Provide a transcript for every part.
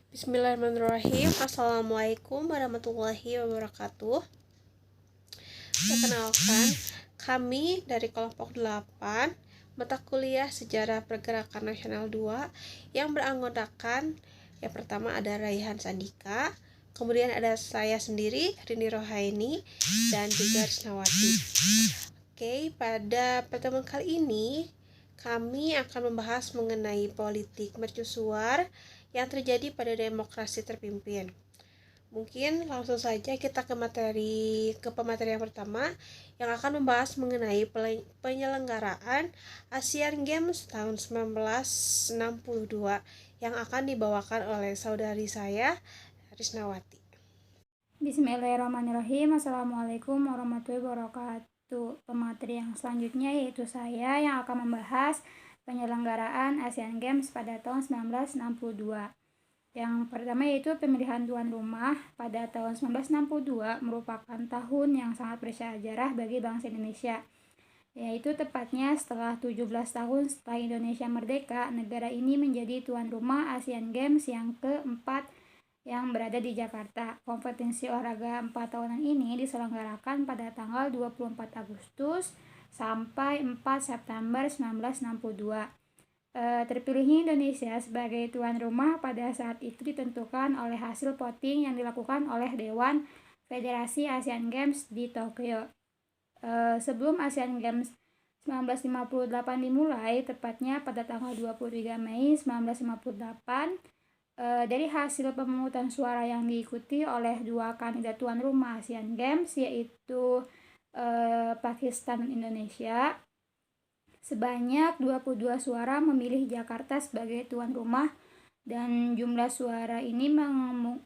Bismillahirrahmanirrahim. Assalamualaikum warahmatullahi wabarakatuh. Perkenalkan, kami dari kelompok 8 mata kuliah Sejarah Pergerakan Nasional 2 yang beranggotakan yang pertama ada Raihan Sandika, kemudian ada saya sendiri, Rini Rohaini, dan juga Risnawati. Oke, pada pertemuan kali ini kami akan membahas mengenai politik mercusuar yang terjadi pada demokrasi terpimpin. Mungkin langsung saja kita ke pemateri yang pertama yang akan membahas mengenai penyelenggaraan Asian Games tahun 1962 yang akan dibawakan oleh saudari saya, Risnawati. Bismillahirrahmanirrahim. Assalamualaikum warahmatullahi wabarakatuh. Pemateri yang selanjutnya yaitu saya yang akan membahas penyelenggaraan Asian Games pada tahun 1962. Yang pertama yaitu pemilihan tuan rumah pada tahun 1962 merupakan tahun yang sangat bersejarah bagi bangsa Indonesia. Yaitu tepatnya setelah 17 tahun setelah Indonesia merdeka, negara ini menjadi tuan rumah Asian Games yang keempat yang berada di Jakarta. Kompetisi olahraga 4 tahunan ini diselenggarakan pada tanggal 24 Agustus sampai 4 September 1962. Terpilihnya Indonesia sebagai tuan rumah pada saat itu ditentukan oleh hasil voting yang dilakukan oleh Dewan Federasi Asian Games di Tokyo. Sebelum Asian Games 1958 dimulai, tepatnya pada tanggal 23 Mei 1958, dari hasil pemungutan suara yang diikuti oleh dua kandidat tuan rumah Asian Games, yaitu Pakistan dan Indonesia, sebanyak 22 suara memilih Jakarta sebagai tuan rumah, dan jumlah suara ini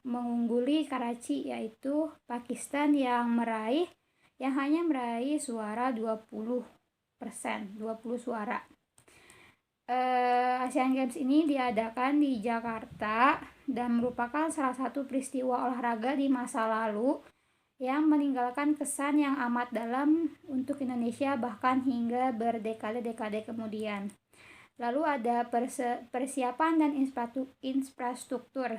mengungguli Karachi, yaitu Pakistan yang hanya meraih suara 20%, 20 suara. Asian Games ini diadakan di Jakarta dan merupakan salah satu peristiwa olahraga di masa lalu yang meninggalkan kesan yang amat dalam untuk Indonesia bahkan hingga berdekade-dekade kemudian. Lalu ada persiapan dan infrastruktur.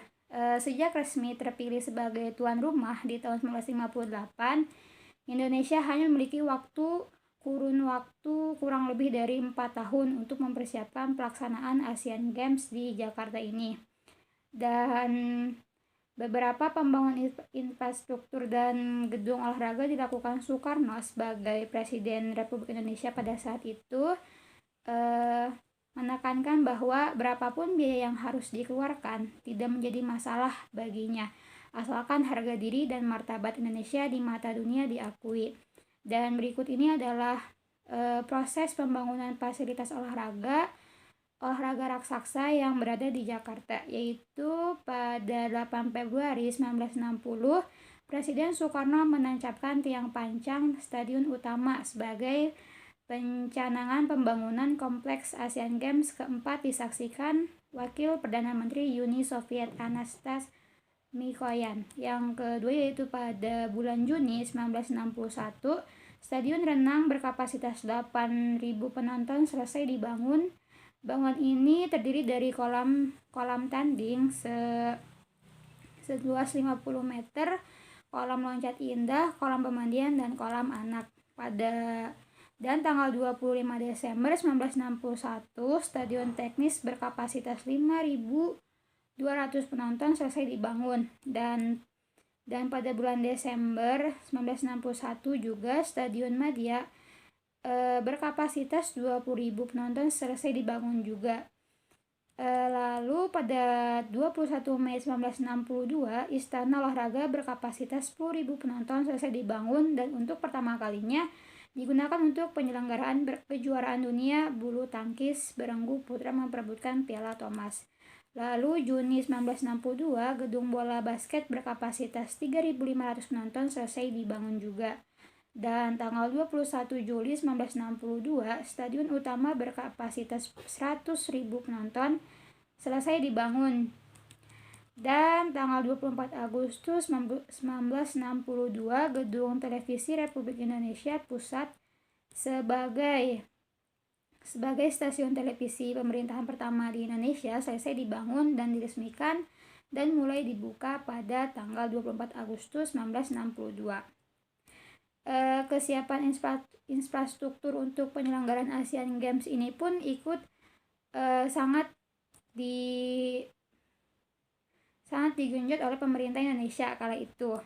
Sejak resmi terpilih sebagai tuan rumah di tahun 1958, Indonesia hanya memiliki kurun waktu kurang lebih dari 4 tahun untuk mempersiapkan pelaksanaan Asian Games di Jakarta ini. Dan beberapa pembangunan infrastruktur dan gedung olahraga dilakukan Soekarno sebagai Presiden Republik Indonesia pada saat itu, menekankan bahwa berapapun biaya yang harus dikeluarkan tidak menjadi masalah baginya, asalkan harga diri dan martabat Indonesia di mata dunia diakui. Dan berikut ini adalah proses pembangunan fasilitas olahraga raksasa yang berada di Jakarta, yaitu pada 8 Februari 1960, Presiden Soekarno menancapkan tiang pancang Stadion Utama sebagai pencanangan pembangunan kompleks Asian Games keempat disaksikan Wakil Perdana Menteri Uni Soviet Anastas Mikoyan. Yang kedua yaitu pada bulan Juni 1961, Stadion renang berkapasitas 8.000 penonton selesai dibangun. Bangunan ini terdiri dari kolam tanding seluas 50 meter, kolam loncat indah, kolam pemandian, dan kolam anak. Dan tanggal 25 Desember 1961, stadion teknis berkapasitas 5.200 penonton selesai dibangun. Dan pada bulan Desember 1961 juga Stadion Madia berkapasitas 20.000 penonton selesai dibangun juga. Lalu pada 21 Mei 1962, Istana Olahraga berkapasitas 10.000 penonton selesai dibangun dan untuk pertama kalinya digunakan untuk penyelenggaraan kejuaraan dunia bulu tangkis berenggu putra memperebutkan Piala Thomas. Lalu Juni 1962, gedung bola basket berkapasitas 3.500 penonton selesai dibangun juga. Dan tanggal 21 Juli 1962, Stadion Utama berkapasitas 100.000 penonton selesai dibangun. Dan tanggal 24 Agustus 1962, Gedung Televisi Republik Indonesia Pusat sebagai stasiun televisi pemerintahan pertama di Indonesia selesai dibangun dan diresmikan dan mulai dibuka pada tanggal 24 Agustus 1962. Kesiapan infrastruktur untuk penyelenggaraan Asian Games ini pun ikut sangat digenjot oleh pemerintah Indonesia kala itu.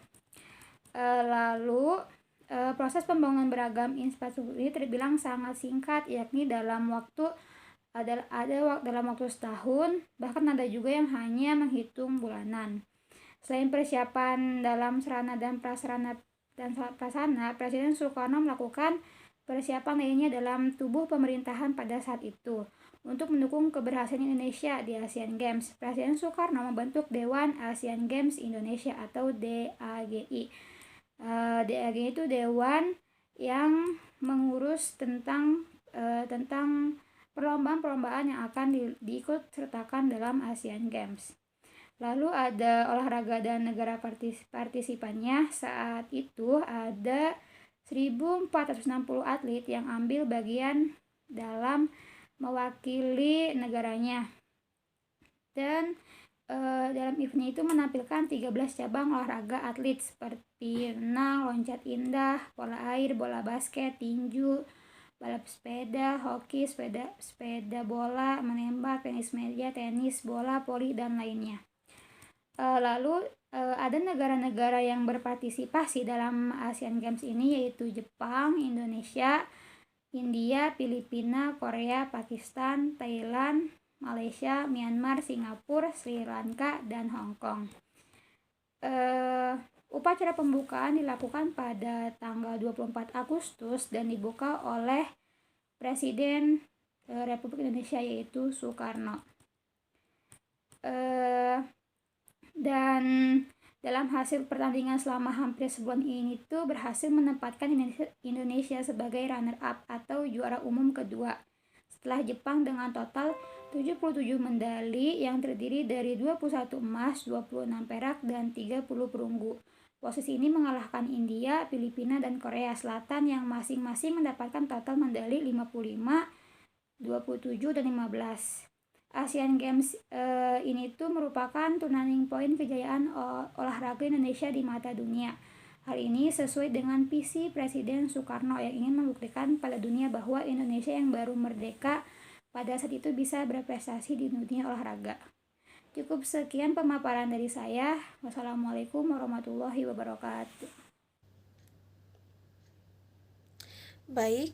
Lalu proses pembangunan beragam infrastruktur ini terbilang sangat singkat, yakni dalam waktu setahun, bahkan ada juga yang hanya menghitung bulanan. Selain persiapan dalam sarana dan prasarana, Presiden Soekarno melakukan persiapan lainnya dalam tubuh pemerintahan pada saat itu. Untuk mendukung keberhasilan Indonesia di Asian Games, Presiden Soekarno membentuk Dewan Asian Games Indonesia atau DAGI. DAGI itu dewan yang mengurus tentang perlombaan-perlombaan yang akan diikut sertakan dalam Asian Games. Lalu ada olahraga dan negara partisipannya. Saat itu ada 1.460 atlet yang ambil bagian dalam mewakili negaranya. Dan dalam event itu menampilkan 13 cabang olahraga atlet seperti renang, loncat indah, bola air, bola basket, tinju, balap sepeda, hoki, sepeda bola, menembak, tenis meja, tenis bola, voli, dan lainnya. Lalu ada negara-negara yang berpartisipasi dalam Asian Games ini, yaitu Jepang, Indonesia, India, Filipina, Korea, Pakistan, Thailand, Malaysia, Myanmar, Singapura, Sri Lanka, dan Hong Kong. Upacara pembukaan dilakukan pada tanggal 24 Agustus dan dibuka oleh Presiden Republik Indonesia, yaitu Soekarno. Dan dalam hasil pertandingan selama hampir sebulan ini tuh berhasil menempatkan Indonesia sebagai runner-up atau juara umum kedua setelah Jepang dengan total 77 medali yang terdiri dari 21 emas, 26 perak, dan 30 perunggu. Posisi ini mengalahkan India, Filipina, dan Korea Selatan yang masing-masing mendapatkan total medali 55, 27, dan 15. Asian Games ini tuh merupakan turning point kejayaan olahraga Indonesia di mata dunia. Hal ini sesuai dengan visi Presiden Soekarno yang ingin membuktikan pada dunia bahwa Indonesia yang baru merdeka pada saat itu bisa berprestasi di dunia olahraga. Cukup sekian pemaparan dari saya. Wassalamualaikum warahmatullahi wabarakatuh. Baik,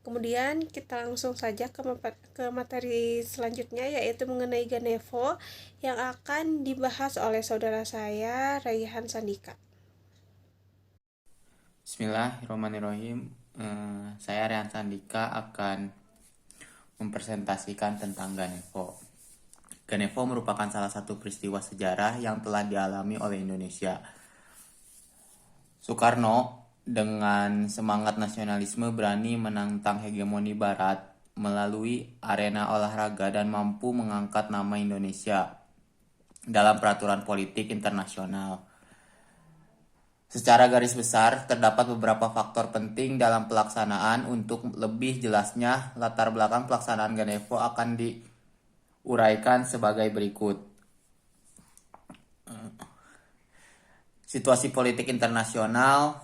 kemudian kita langsung saja ke materi selanjutnya, yaitu mengenai Ganevo yang akan dibahas oleh saudara saya, Raihan Sandika. Bismillahirrahmanirrahim. Saya Raihan Sandika akan mempresentasikan tentang Ganevo. Ganevo merupakan salah satu peristiwa sejarah yang telah dialami oleh Indonesia. Soekarno dengan semangat nasionalisme berani menantang hegemoni Barat melalui arena olahraga dan mampu mengangkat nama Indonesia dalam peraturan politik internasional. Secara garis besar, terdapat beberapa faktor penting dalam pelaksanaan. Untuk lebih jelasnya, latar belakang pelaksanaan Ganevo akan diuraikan sebagai berikut. Situasi politik internasional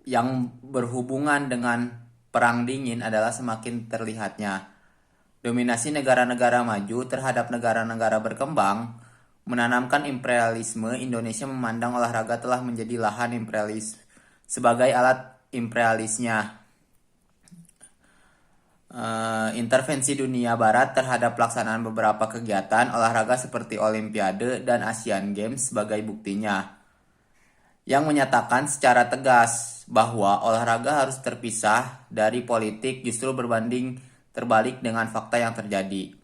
yang berhubungan dengan Perang Dingin adalah semakin terlihatnya. Dominasi negara-negara maju terhadap negara-negara berkembang menanamkan imperialisme. Indonesia memandang olahraga telah menjadi lahan imperialis sebagai alat imperialisnya. Intervensi dunia barat terhadap pelaksanaan beberapa kegiatan olahraga seperti Olimpiade dan Asian Games sebagai buktinya, yang menyatakan secara tegas bahwa olahraga harus terpisah dari politik justru berbanding terbalik dengan fakta yang terjadi.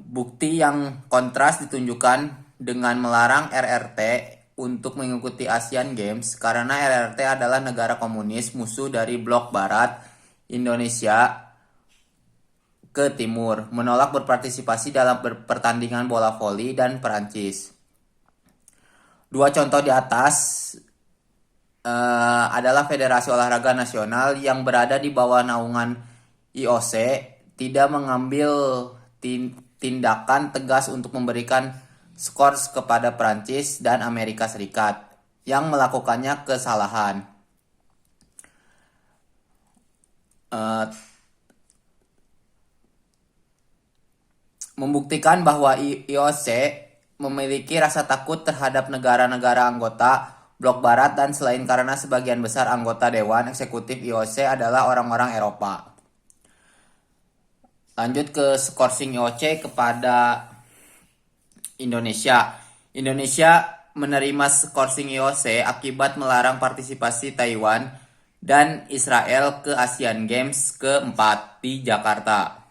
Bukti yang kontras ditunjukkan dengan melarang RRT untuk mengikuti Asian Games karena RRT adalah negara komunis musuh dari blok barat, Indonesia ke timur, menolak berpartisipasi dalam pertandingan bola voli, dan Perancis. Dua contoh di atas adalah Federasi Olahraga Nasional yang berada di bawah naungan IOC tidak mengambil tindakan tegas untuk memberikan skor kepada Prancis dan Amerika Serikat yang melakukannya kesalahan. Membuktikan bahwa IOC memiliki rasa takut terhadap negara-negara anggota Blok Barat dan selain karena sebagian besar anggota Dewan Eksekutif IOC adalah orang-orang Eropa. Lanjut ke skorsing IOC kepada Indonesia. Indonesia menerima skorsing IOC akibat melarang partisipasi Taiwan dan Israel ke Asian Games ke-4 di Jakarta.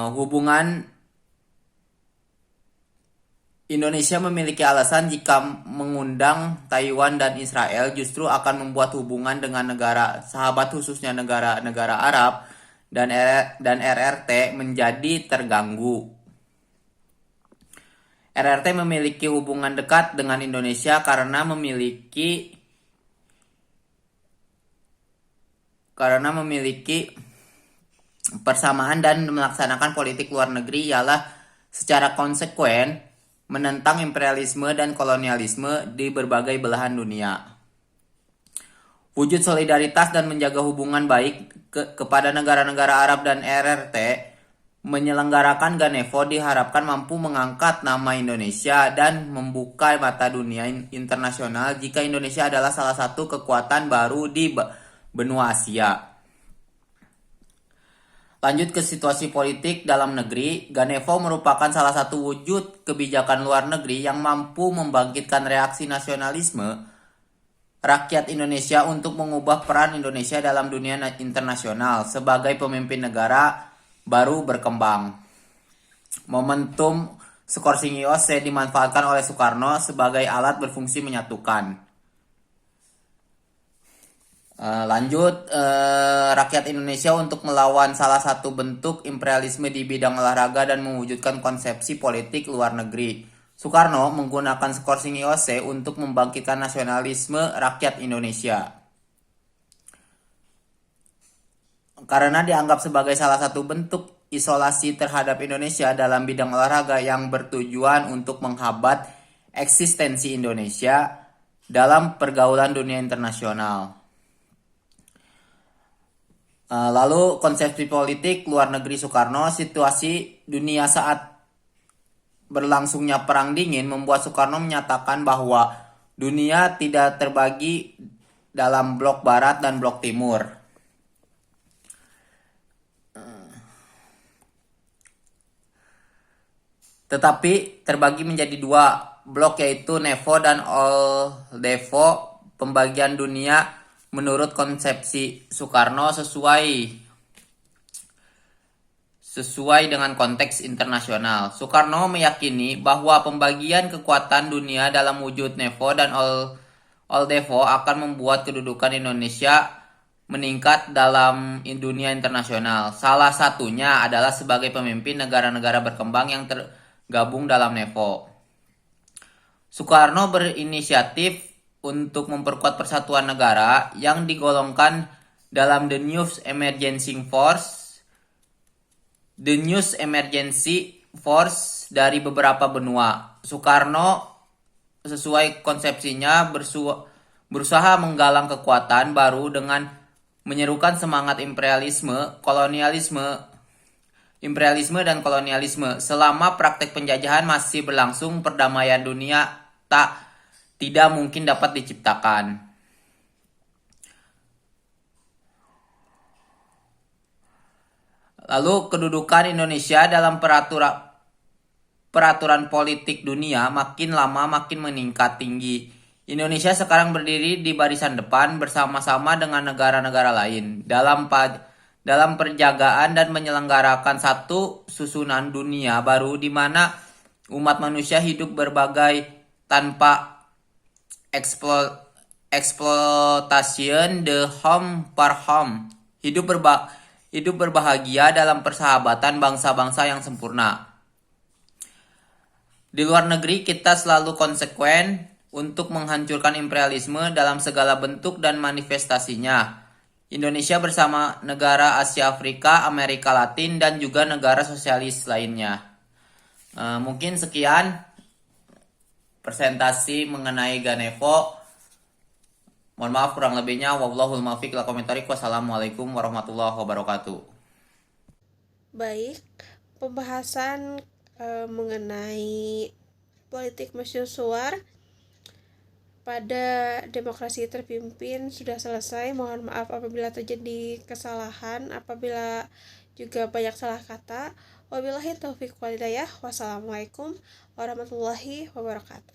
Hubungan Indonesia memiliki alasan jika mengundang Taiwan dan Israel justru akan membuat hubungan dengan negara sahabat khususnya negara-negara Arab dan RRT menjadi terganggu. RRT memiliki hubungan dekat dengan Indonesia karena memiliki persamaan dan melaksanakan politik luar negeri ialah secara konsekuen menentang imperialisme dan kolonialisme di berbagai belahan dunia. Wujud solidaritas dan menjaga hubungan baik kepada negara-negara Arab dan RRT menyelenggarakan Ganevo diharapkan mampu mengangkat nama Indonesia dan membuka mata dunia internasional jika Indonesia adalah salah satu kekuatan baru di benua Asia. Lanjut ke situasi politik dalam negeri, Ganevo merupakan salah satu wujud kebijakan luar negeri yang mampu membangkitkan reaksi nasionalisme rakyat Indonesia untuk mengubah peran Indonesia dalam dunia internasional sebagai pemimpin negara baru berkembang. Momentum skorsing IOC dimanfaatkan oleh Soekarno sebagai alat berfungsi menyatukan. Rakyat Indonesia untuk melawan salah satu bentuk imperialisme di bidang olahraga dan mewujudkan konsepsi politik luar negeri. Soekarno menggunakan skorsing IOC untuk membangkitkan nasionalisme rakyat Indonesia. Karena dianggap sebagai salah satu bentuk isolasi terhadap Indonesia dalam bidang olahraga yang bertujuan untuk menghambat eksistensi Indonesia dalam pergaulan dunia internasional. Lalu konsepsi politik luar negeri Soekarno, situasi dunia saat berlangsungnya Perang Dingin membuat Soekarno menyatakan bahwa dunia tidak terbagi dalam blok barat dan blok timur. Tetapi terbagi menjadi dua blok yaitu Nevo dan Oldevo. Pembagian dunia menurut konsepsi Soekarno sesuai dengan konteks internasional. Soekarno meyakini bahwa pembagian kekuatan dunia dalam wujud Nevo dan Oldevo akan membuat kedudukan Indonesia meningkat dalam dunia internasional. Salah satunya adalah sebagai pemimpin negara-negara berkembang yang tergabung dalam Nevo. Soekarno berinisiatif untuk memperkuat persatuan negara yang digolongkan dalam The New Emergency Force dari beberapa benua. Soekarno sesuai konsepsinya berusaha menggalang kekuatan baru dengan menyerukan semangat imperialisme dan kolonialisme. Selama praktek penjajahan masih berlangsung, perdamaian dunia tidak mungkin dapat diciptakan. Lalu kedudukan Indonesia dalam peraturan politik dunia makin lama makin meningkat tinggi. Indonesia sekarang berdiri di barisan depan bersama-sama dengan negara-negara lain dalam perjagaan dan menyelenggarakan satu susunan dunia baru di mana umat manusia hidup berbagai tanpa exploitation the home per home. Hidup berbahagia dalam persahabatan bangsa-bangsa yang sempurna. Di luar negeri kita selalu konsekuen untuk menghancurkan imperialisme dalam segala bentuk dan manifestasinya. Indonesia bersama negara Asia Afrika, Amerika Latin, dan juga negara sosialis lainnya. Mungkin sekian presentasi mengenai Ganevo. Mohon maaf kurang lebihnya. Wallahul muwaffiq ila aqwamit thoriq. Wassalamualaikum warahmatullahi wabarakatuh. Baik, pembahasan mengenai politik mercusuar pada demokrasi terpimpin sudah selesai. Mohon maaf apabila terjadi kesalahan, apabila juga banyak salah kata. Wabillahi taufiq wal hidayah. Wassalamualaikum warahmatullahi wabarakatuh.